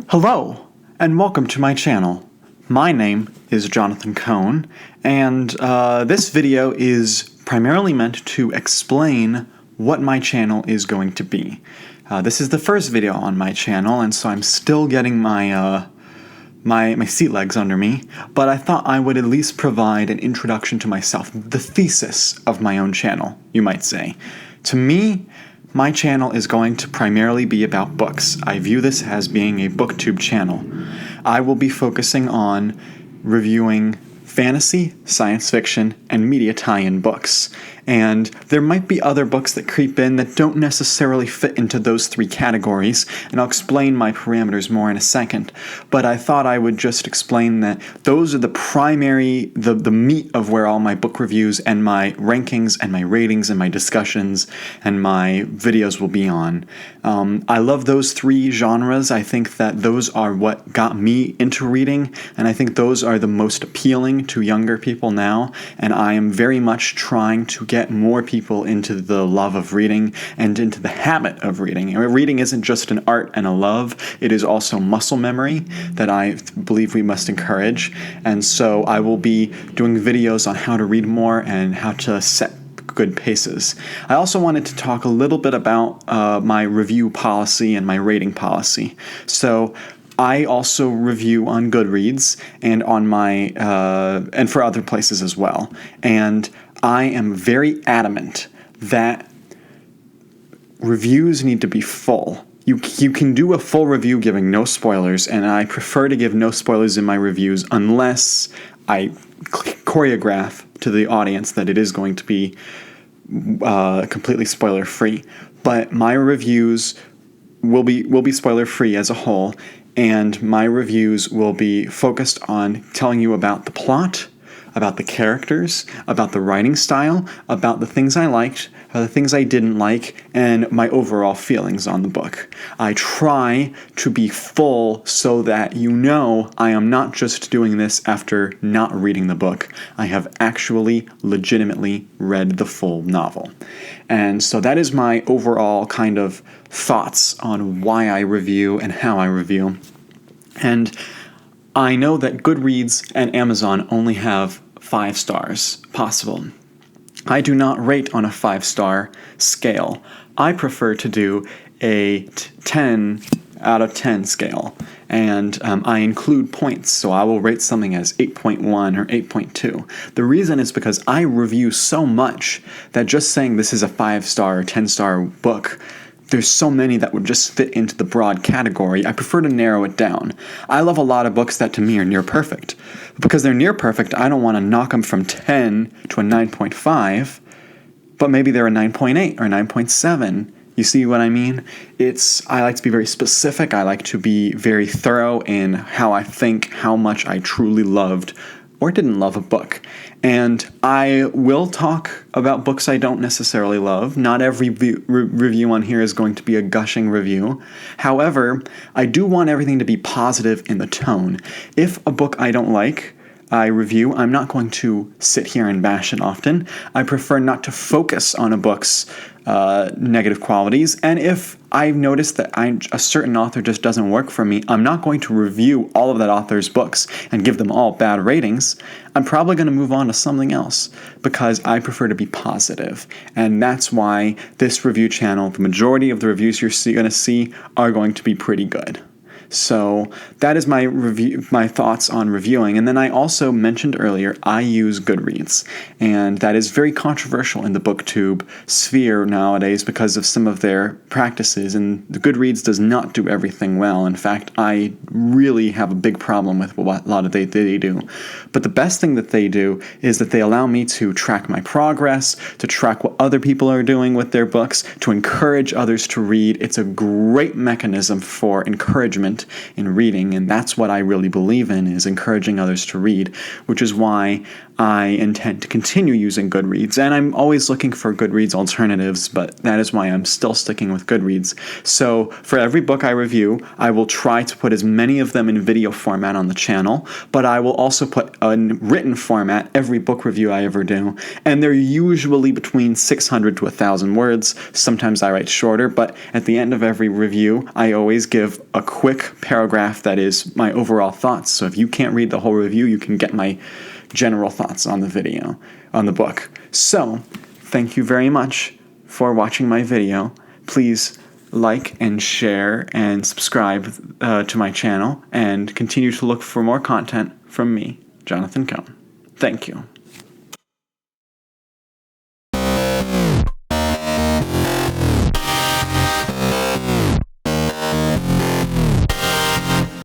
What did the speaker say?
Hello, and welcome to my channel. My name is Jonathan Cohn, and this video is primarily meant to explain what my channel is going to be. This is the first video on my channel, and so I'm still getting my sea legs under me, but I thought I would at least provide an introduction to myself, the thesis of my own channel, you might say. To me, my channel is going to primarily be about books. I view this as being a booktube channel. I will be focusing on reviewing fantasy, science fiction, and media tie-in books. And there might be other books that creep in that don't necessarily fit into those three categories, and I'll explain my parameters more in a second. But I thought I would just explain that those are the primary, the meat of where all my book reviews and my rankings and my ratings and my discussions and my videos will be on. I love those three genres. I think that those are what got me into reading, and I think those are the most appealing to younger people now, and I am very much trying to get more people into the love of reading and into the habit of reading. Reading isn't just an art and a love, it is also muscle memory that I believe we must encourage, and so I will be doing videos on how to read more and how to set good paces. I also wanted to talk a little bit about my review policy and my rating policy. So I also review on Goodreads and on my and for other places as well. And I am very adamant that reviews need to be full. You can do a full review giving no spoilers, and I prefer to give no spoilers in my reviews unless I choreograph to the audience that it is going to be completely spoiler free. But my reviews will be spoiler free as a whole, and my reviews will be focused on telling you about the plot, about the characters, about the writing style, about the things I liked, the things I didn't like, and my overall feelings on the book. I try to be full so that you know I am not just doing this after not reading the book. I have actually legitimately read the full novel. And so that is my overall kind of thoughts on why I review and how I review. And I know that Goodreads and Amazon only have 5 stars possible. I do not rate on a 5-star scale. I prefer to do a 10 out of 10 scale, and I include points, so I will rate something as 8.1 or 8.2. The reason is because I review so much that just saying this is a 5-star or 10-star book, there's so many that would just fit into the broad category. I prefer to narrow it down. I love a lot of books that to me are near perfect. Because they're near perfect, I don't want to knock them from 10 to a 9.5, but maybe they're a 9.8 or 9.7. You see what I mean? I like to be very specific. I like to be very thorough in how I think, how much I truly loved or didn't love a book. And I will talk about books I don't necessarily love. Not every review on here is going to be a gushing review. However, I do want everything to be positive in the tone. If a book I don't like, I review, I'm not going to sit here and bash it often. I prefer not to focus on a book's negative qualities, and if I've noticed that a certain author just doesn't work for me, I'm not going to review all of that author's books and give them all bad ratings. I'm probably going to move on to something else because I prefer to be positive, and that's why this review channel, the majority of the reviews you're going to see are going to be pretty good. So that is my thoughts on reviewing. And then I also mentioned earlier, I use Goodreads, and that is very controversial in the booktube sphere nowadays because of some of their practices, and the Goodreads does not do everything well. In fact, I really have a big problem with what a lot of they do. But the best thing that they do is that they allow me to track my progress, to track what other people are doing with their books, to encourage others to read. It's a great mechanism for encouragement in reading, and that's what I really believe in, is encouraging others to read, which is why I intend to continue using Goodreads, and I'm always looking for Goodreads alternatives, but that is why I'm still sticking with Goodreads. So for every book I review, I will try to put as many of them in video format on the channel, but I will also put a written format every book review I ever do, and they're usually between 600 to 1,000 words. Sometimes I write shorter, but at the end of every review, I always give a quick quick paragraph that is my overall thoughts. So if you can't read the whole review, you can get my general thoughts on the book. So, thank you very much for watching my video. Please like and share and subscribe to my channel, and continue to look for more content from me, Jonathan Cohn. Thank you.